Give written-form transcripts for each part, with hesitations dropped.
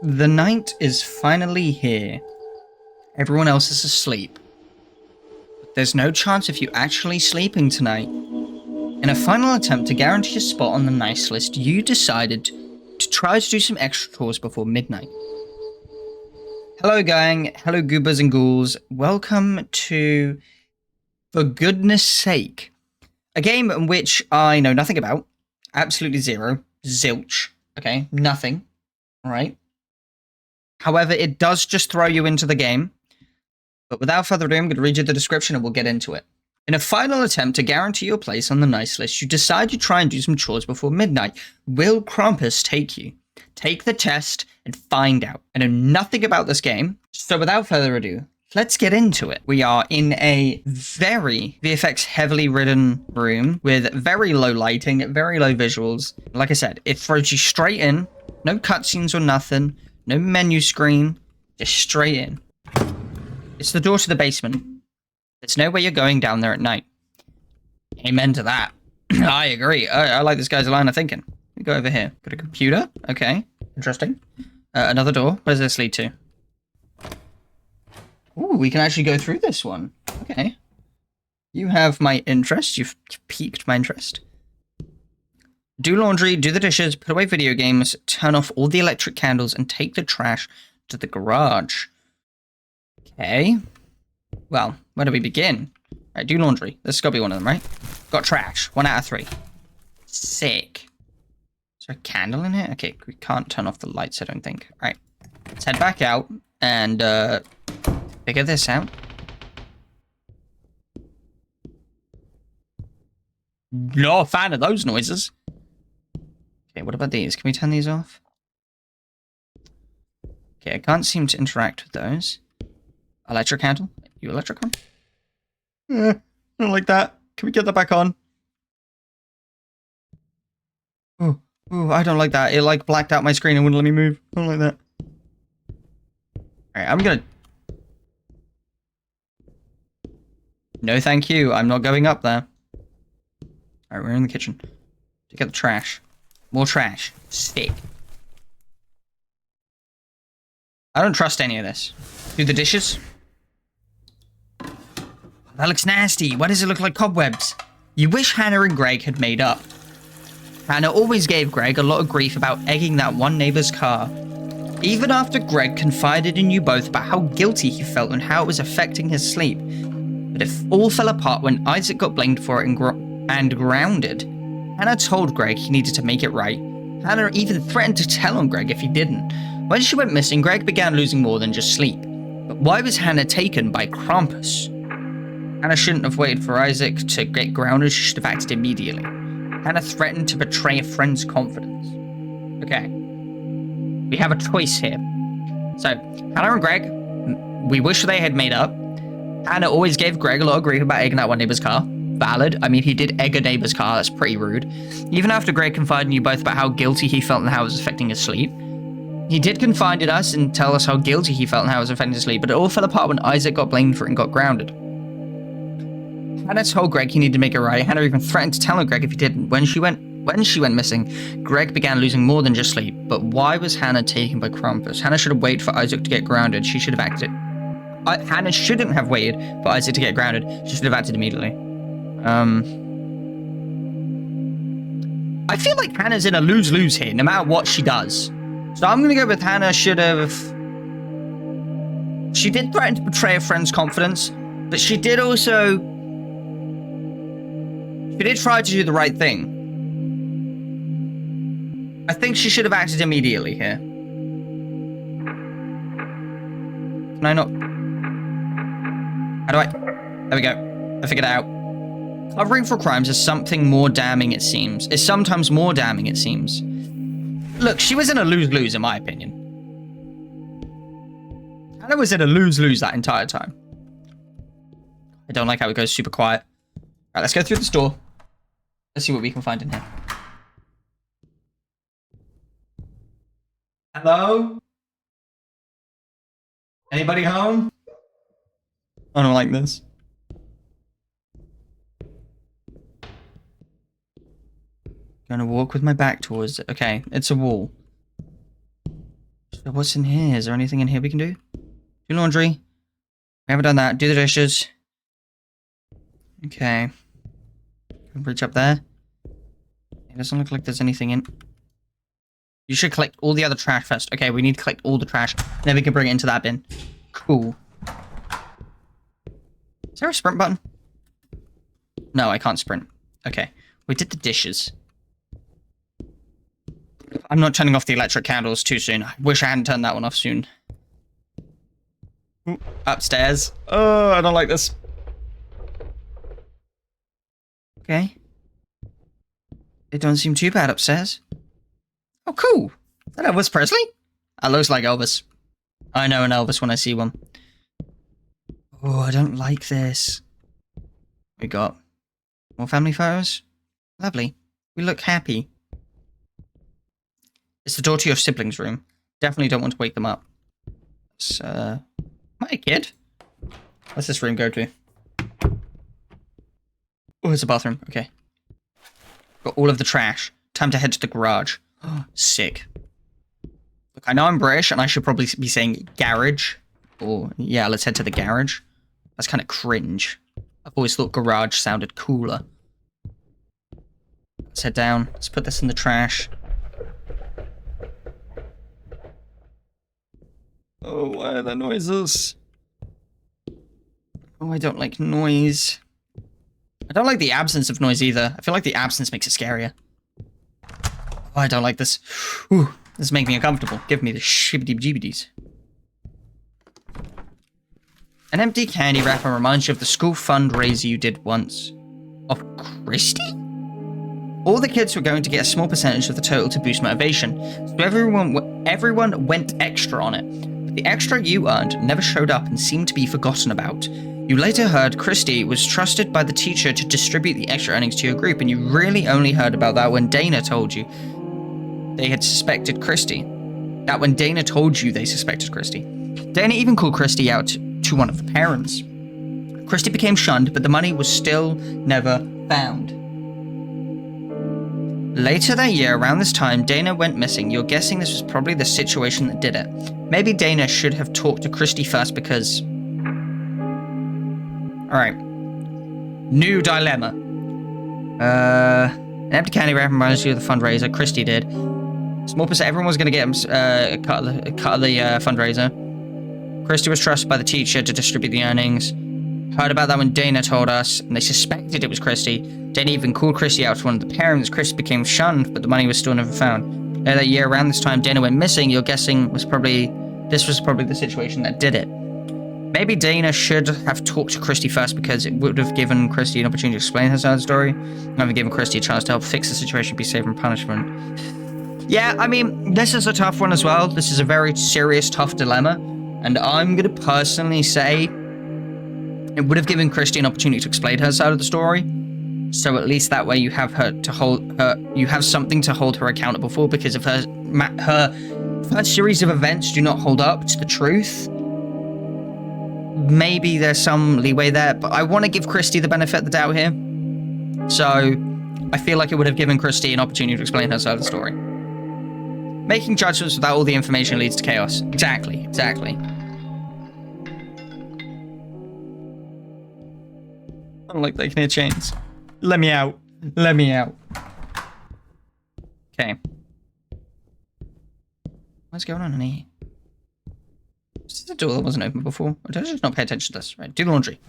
The night is finally here. Everyone else is asleep. But there's no chance of you actually sleeping tonight. In a final attempt to guarantee a spot on the nice list, you decided to try to do some extra chores before midnight. Hello gang, hello goobers and ghouls, welcome to For Goodness Sake, a game in which I know nothing about, absolutely zero, zilch, okay, nothing, alright? However, it does just throw you into the game, but without further ado, I'm going to read you the description and we'll get into it. In a final attempt to guarantee your place on the nice list, you decide to try and do some chores before midnight. Will Krampus take you? Take the test and find out. I know nothing about this game, so without further ado, let's get into it. We are in a very VFX heavily ridden room with very low lighting, very low visuals. Like I said, it throws you straight in, no cutscenes or nothing, no menu screen, just straight in. It's the door to the basement. There's no way you're going down there at night. Amen to that. I agree. I like this guy's line of thinking. We go over here. Got a computer. Okay. Interesting. Another door. Where does this lead to? Ooh, we can actually go through this one. Okay. You have my interest. You've piqued my interest. Do laundry, do the dishes, put away video games, turn off all the electric candles, and take the trash to the garage. Okay. Well, where do we begin? Right, do laundry. This has got to be one of them, right? Got trash. 1 out of 3. Sick. Is there a candle in here? Okay, we can't turn off the lights, I don't think. Alright. Let's head back out and figure this out. Not a fan of those noises. Okay, what about these? Can we turn these off? Okay, I can't seem to interact with those. Electric candle? You electric one? I don't like that. Can we get that back on? Oh, I don't like that. It like blacked out my screen and wouldn't let me move. I don't like that. Alright, I'm gonna... No thank you. I'm not going up there. Alright, we're in the kitchen. To get the trash. More trash. Sick. I don't trust any of this. Do the dishes? That looks nasty. Why does it look like cobwebs? You wish Hannah and Greg had made up. Hannah always gave Greg a lot of grief about egging that one neighbor's car. Even after Greg confided in you both about how guilty he felt and how it was affecting his sleep. But it all fell apart when Isaac got blamed for it and grounded. Hannah told Greg he needed to make it right. Hannah even threatened to tell on Greg if he didn't. When she went missing, Greg began losing more than just sleep. But why was Hannah taken by Krampus? Hannah shouldn't have waited for Isaac to get grounded. She should have acted immediately. Hannah threatened to betray a friend's confidence. Okay. We have a choice here. So, Hannah and Greg, we wish they had made up. Hannah always gave Greg a lot of grief about egging that one neighbor's car. Valid. I mean, he did egg a neighbor's car. That's pretty rude. Even after Greg confided in you both about how guilty he felt and how it was affecting his sleep. He did confide in us and tell us how guilty he felt and how it was affecting his sleep, but it all fell apart when Isaac got blamed for it and got grounded. Hannah told Greg he needed to make it right. Hannah even threatened to tell on Greg if he didn't. When she went missing, Greg began losing more than just sleep. But why was Hannah taken by Krampus? Hannah should have waited for Isaac to get grounded. She should have acted. Hannah shouldn't have waited for Isaac to get grounded. She should have acted immediately. I feel like Hannah's in a lose-lose here, no matter what she does. So I'm gonna go with Hannah should have... She did threaten to betray a friend's confidence, but she did also... She did try to do the right thing. I think she should have acted immediately here. Can I not... How do I... There we go. I figured it out. Covering for crimes is something more damning, it seems. Is sometimes more damning, it seems. Look, she was in a lose-lose, in my opinion. Hannah was in a lose-lose that entire time. I don't like how it goes super quiet. Alright, let's go through this door. Let's see what we can find in here. Hello? Anybody home? I don't like this. Gonna walk with my back towards it. Okay, it's a wall. So what's in here? Is there anything in here we can do? Do laundry. We haven't done that. Do the dishes. Okay. Reach up there. It doesn't look like there's anything in. You should collect all the other trash first. Okay, we need to collect all the trash. Then we can bring it into that bin. Cool. Is there a sprint button? No, I can't sprint. Okay. We did the dishes. I'm not turning off the electric candles too soon. I wish I hadn't turned that one off soon. Ooh, upstairs. Oh, I don't like this. Okay. It don't seem too bad upstairs. Oh, cool. Is that Elvis Presley? That looks like Elvis. I know an Elvis when I see one. Oh, I don't like this. We got more family photos. Lovely. We look happy. It's the door to your siblings' room. Definitely don't want to wake them up. It's, hi, kid. What's this room go to? Oh, it's a bathroom. Okay. Got all of the trash. Time to head to the garage. Oh, sick. Look, I know I'm British, and I should probably be saying garage. Or, yeah, let's head to the garage. That's kind of cringe. I've always thought garage sounded cooler. Let's head down. Let's put this in the trash. Oh, why are there noises? Oh, I don't like noise. I don't like the absence of noise either. I feel like the absence makes it scarier. Oh, I don't like this. Ooh, this is making me uncomfortable. Give me the shibbity-jibbities. An empty candy wrapper reminds you of the school fundraiser you did once. Of Christy? All the kids were going to get a small percentage of the total to boost motivation, so everyone went extra on it. But the extra you earned never showed up and seemed to be forgotten about. You later heard Christy was trusted by the teacher to distribute the extra earnings to your group, and you really only heard about that when Dana told you they had suspected Christy. That when Dana told you they suspected Christy. Dana even called Christy out to one of the parents. Christy became shunned, but the money was still never found. Later that year, around this time, Dana went missing. You're guessing this was probably the situation that did it. Maybe Dana should have talked to Christy first because... Alright. New dilemma. An empty candy wrapper reminds you of the fundraiser. Christy did. Small percent. Everyone was going to get a cut of the fundraiser. Christy was trusted by the teacher to distribute the earnings. Heard about that when Dana told us, and they suspected it was Christy. Dana even called Christy out to one of the parents. Christy became shunned, but the money was still never found. Later that year, around this time, Dana went missing. You're guessing this was probably the situation that did it. Maybe Dana should have talked to Christy first because it would have given Christy an opportunity to explain her side of the story. Never given Christy a chance to help fix the situation, be safe from punishment. Yeah, I mean, this is a tough one as well. This is a very serious, tough dilemma. And I'm going to personally say it would have given Christy an opportunity to explain her side of the story. So at least that way you have her to hold her, you have something to hold her accountable for, because if her series of events do not hold up to the truth, maybe there's some leeway there, but I want to give Christy the benefit of the doubt here. So I feel like it would have given Christy an opportunity to explain her side of the story. Making judgments without all the information leads to chaos. Exactly. I don't like they can hear chains. Let me out. Okay. What's going on in here? Is this a door that wasn't open before? Or did I just not pay attention to this? Right, do laundry.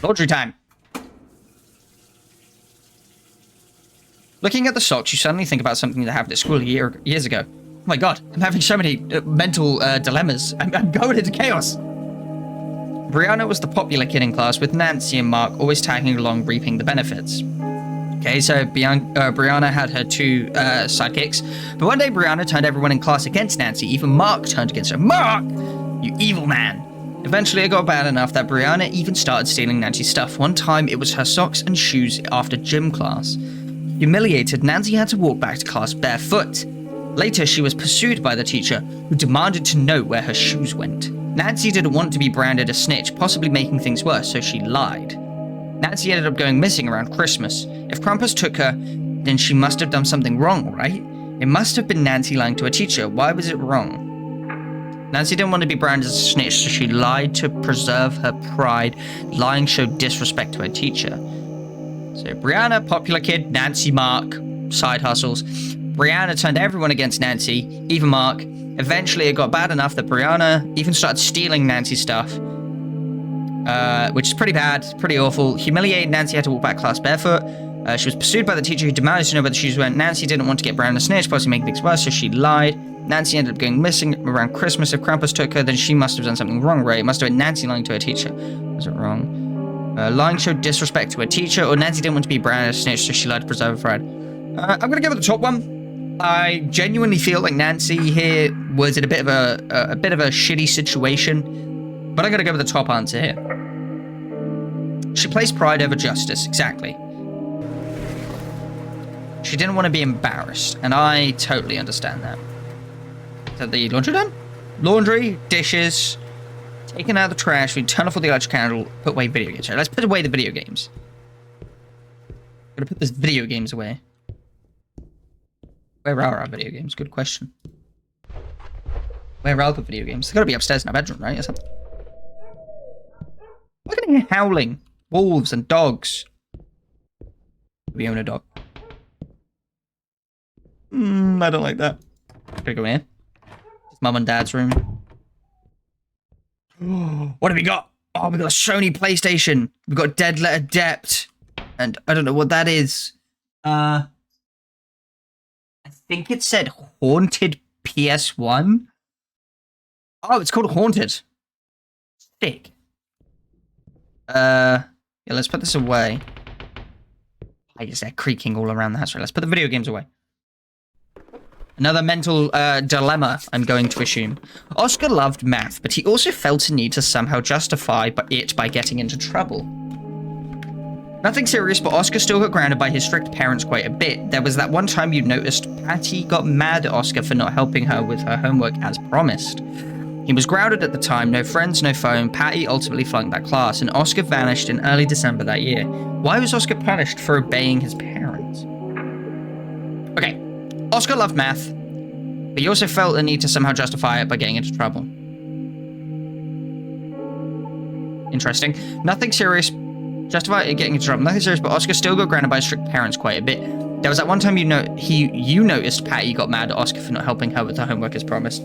Laundry time. Looking at the socks, you suddenly think about something that happened at school years ago. Oh my god, I'm having so many mental dilemmas. I'm going into chaos. Brianna was the popular kid in class, with Nancy and Mark always tagging along, reaping the benefits. Okay, so Brianna had her two sidekicks, but one day Brianna turned everyone in class against Nancy. Even Mark turned against her. Mark! You evil man! Eventually it got bad enough that Brianna even started stealing Nancy's stuff. One time it was her socks and shoes after gym class. Humiliated, Nancy had to walk back to class barefoot. Later, she was pursued by the teacher, who demanded to know where her shoes went. Nancy didn't want to be branded a snitch, possibly making things worse, so she lied. Nancy ended up going missing around Christmas. If Krampus took her, then she must have done something wrong, right? It must have been Nancy lying to her teacher. Why was it wrong? Nancy didn't want to be branded as a snitch, so she lied to preserve her pride. Lying showed disrespect to her teacher. So Brianna, popular kid, Nancy, Mark, side hustles. Brianna turned everyone against Nancy, even Mark. Eventually, it got bad enough that Brianna even started stealing Nancy's stuff. Which is pretty bad, pretty awful. Humiliated, Nancy had to walk back class barefoot. She was pursued by the teacher who demanded to know where the shoes went. Nancy didn't want to get Brianna snitched, possibly making things worse, so she lied. Nancy ended up going missing around Christmas. If Krampus took her, then she must have done something wrong, right? It must have been Nancy lying to her teacher. Was it wrong? Lying showed disrespect to her teacher, or Nancy didn't want to be Brianna snitched, so she lied to preserve her pride. I'm gonna go with the top one. I genuinely feel like Nancy here was in a bit of a shitty situation, but I'm gonna go with the top answer here. She placed pride over justice, exactly. She didn't want to be embarrassed, and I totally understand that. Is that the laundry done? Laundry, dishes, taken out of the trash, we turn off all the electric candle, put away video games. Right, let's put away the video games. Gotta put this video games away. Where are our video games? Good question. Where are the video games? They've got to be upstairs in our bedroom, right? Or something. Look at him howling. Wolves and dogs. We own a dog. I don't like that. Gotta go in. It's Mum and Dad's room. What have we got? Oh, we got a Sony PlayStation. We've got Dead Letter Depth. And I don't know what that is. I think it said Haunted PS1. Oh, it's called Haunted. Sick. Yeah, let's put this away. I guess they're creaking all around the house. Right, let's put the video games away. Another mental dilemma, I'm going to assume. Oscar loved math, but he also felt a need to somehow justify it by getting into trouble. Nothing serious, but Oscar still got grounded by his strict parents quite a bit. There was that one time you noticed Patty got mad at Oscar for not helping her with her homework as promised. He was grounded at the time, no friends, no phone. Patty ultimately flunked that class, and Oscar vanished in early December that year. Why was Oscar punished for obeying his parents? Okay, Oscar loved math, but he also felt the need to somehow justify it by getting into trouble. Interesting. Nothing serious. Justify it getting into trouble. Nothing serious, but Oscar still got grounded by his strict parents quite a bit. There was that one time you noticed Patty got mad at Oscar for not helping her with her homework as promised.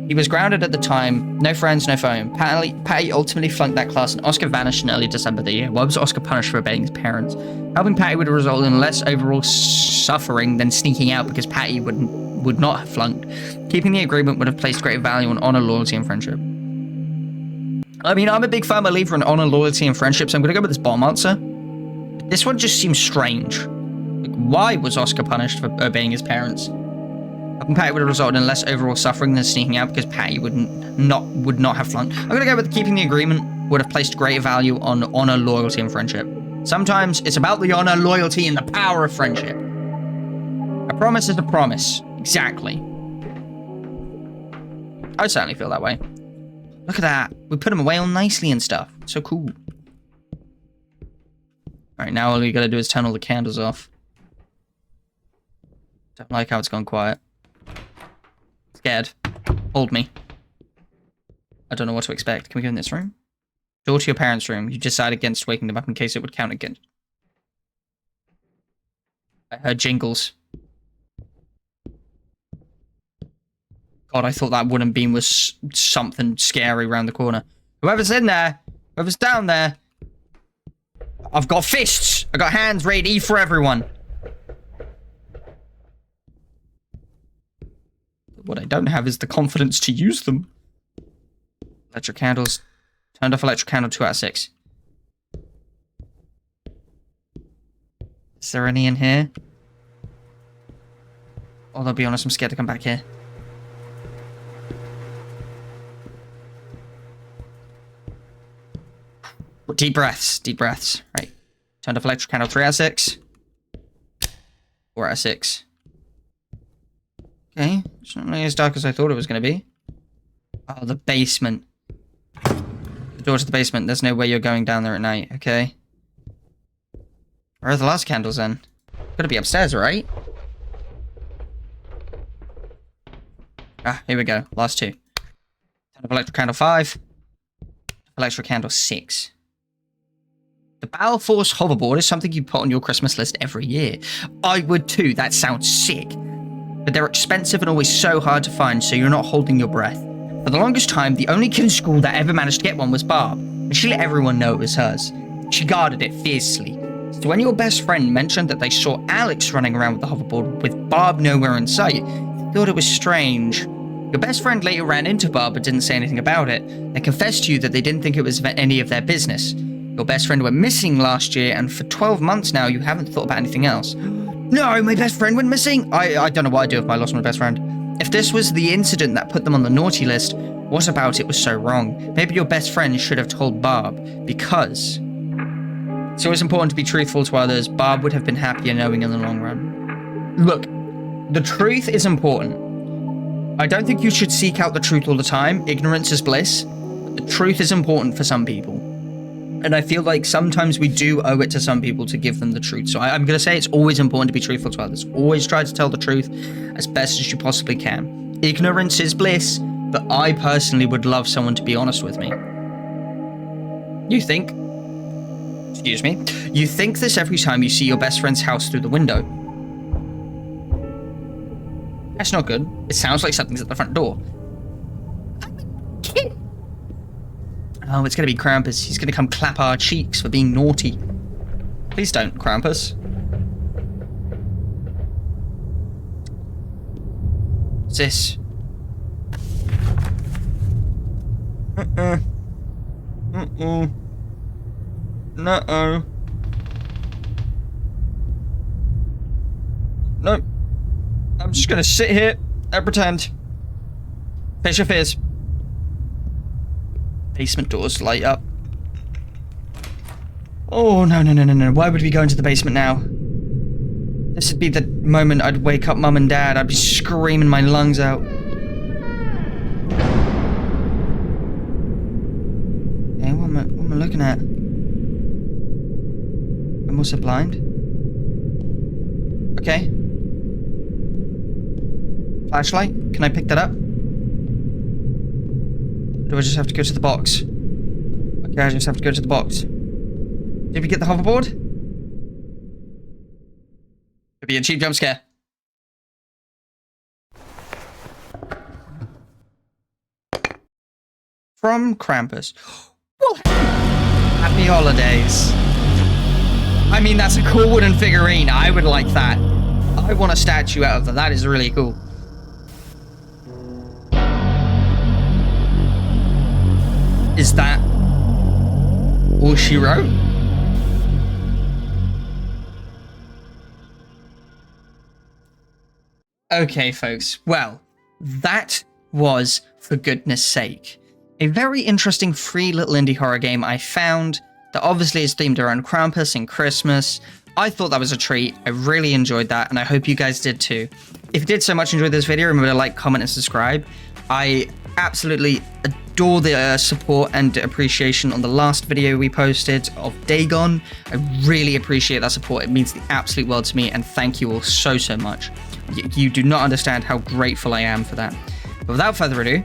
He was grounded at the time, no friends, no phone. Patty ultimately flunked that class, and Oscar vanished in early December the year. Why was Oscar punished for obeying his parents? Helping Patty would have resulted in less overall suffering than sneaking out because Patty would not have flunked. Keeping the agreement would have placed greater value on honor, loyalty, and friendship. I mean, I'm a big firm believer in honor, loyalty, and friendship, so I'm going to go with this bottom answer. This one just seems strange. Like, why was Oscar punished for obeying his parents? Helping Patty would have resulted in less overall suffering than sneaking out because Patty would not have flunked. I'm going to go with keeping the agreement would have placed greater value on honor, loyalty, and friendship. Sometimes it's about the honor, loyalty, and the power of friendship. A promise is a promise. Exactly. I would certainly feel that way. Look at that. We put them away all nicely and stuff. So cool. Alright, now all we gotta do is turn all the candles off. Don't like how it's gone quiet. Scared. Hold me. I don't know what to expect. Can we go in this room? Door to your parents' room. You decide against waking them up in case it would count against. I heard jingles. God, I thought that wooden beam was something scary around the corner. Whoever's in there, whoever's down there, I've got fists. I got hands ready to eat for everyone. What I don't have is the confidence to use them. Electric candles. Turned off electric candle 2 out of 6. Is there any in here? Although, I'll be honest, I'm scared to come back here. Deep breaths. Deep breaths. Right. Turned off electric candle 3 out of 6. 4 out of 6. Okay. It's not nearly as dark as I thought it was going to be. Oh, the basement. The door to the basement. There's no way you're going down there at night. Okay. Where are the last candles then? Gotta be upstairs, right? Ah, here we go. Last two. Ton of electric candle 5. Electric candle 6. The Battle Force hoverboard is something you put on your Christmas list every year. I would too. That sounds sick. But they're expensive and always so hard to find, so you're not holding your breath. For the longest time, the only kid in school that ever managed to get one was Barb, and she let everyone know it was hers. She guarded it fiercely. So when your best friend mentioned that they saw Alex running around with the hoverboard with Barb nowhere in sight, you thought it was strange. Your best friend later ran into Barb but didn't say anything about it. They confessed to you that they didn't think it was any of their business. Your best friend went missing last year, and for 12 months now, you haven't thought about anything else. No, my best friend went missing? I don't know what I'd do if I lost my best friend. If this was the incident that put them on the naughty list, what about it was so wrong? Maybe your best friend should have told Barb, because it's always important to be truthful to others. Barb would have been happier knowing in the long run. Look, the truth is important. I don't think you should seek out the truth all the time. Ignorance is bliss. But the truth is important for some people. And I feel like sometimes we do owe it to some people to give them the truth. So I'm going to say it's always important to be truthful to others. Always try to tell the truth as best as you possibly can. Ignorance is bliss, but I personally would love someone to be honest with me. You think this every time you see your best friend's house through the window. That's not good. It sounds like something's at the front door. Oh, it's going to be Krampus. He's going to come clap our cheeks for being naughty. Please don't, Krampus. What's this? No-oh. Nope. I'm just going to sit here and pretend. Face your fears. Basement doors light up. Oh, no. Why would we go into the basement now? This would be the moment I'd wake up Mum and Dad. I'd be screaming my lungs out. Hey, what am I looking at? I'm also blind. Okay. Flashlight? Can I pick that up? Or do I just have to go to the box? Okay, I just have to go to the box. Did we get the hoverboard? Could be a cheap jump scare. From Krampus. Well, happy holidays. I mean, that's a cool wooden figurine. I would like that. I want a statue out of that. That is really cool. Is that all she wrote? Okay, folks. Well, that was For Goodness Sake. A very interesting free little indie horror game I found that obviously is themed around Krampus and Christmas. I thought that was a treat. I really enjoyed that, and I hope you guys did too. If you did so much enjoy this video, remember to like, comment, and subscribe. I absolutely adore the support and appreciation on the last video we posted of Dagon. I really appreciate that support. It means the absolute world to me, and thank you all so much. You do not understand how grateful I am for that. But without further ado,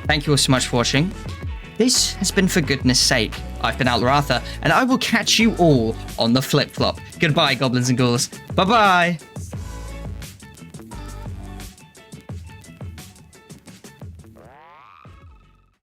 thank you all so much for watching. This has been For Goodness Sake. I've been Arthur, and I will catch you all on the flip-flop. Goodbye, goblins and ghouls. Bye-bye!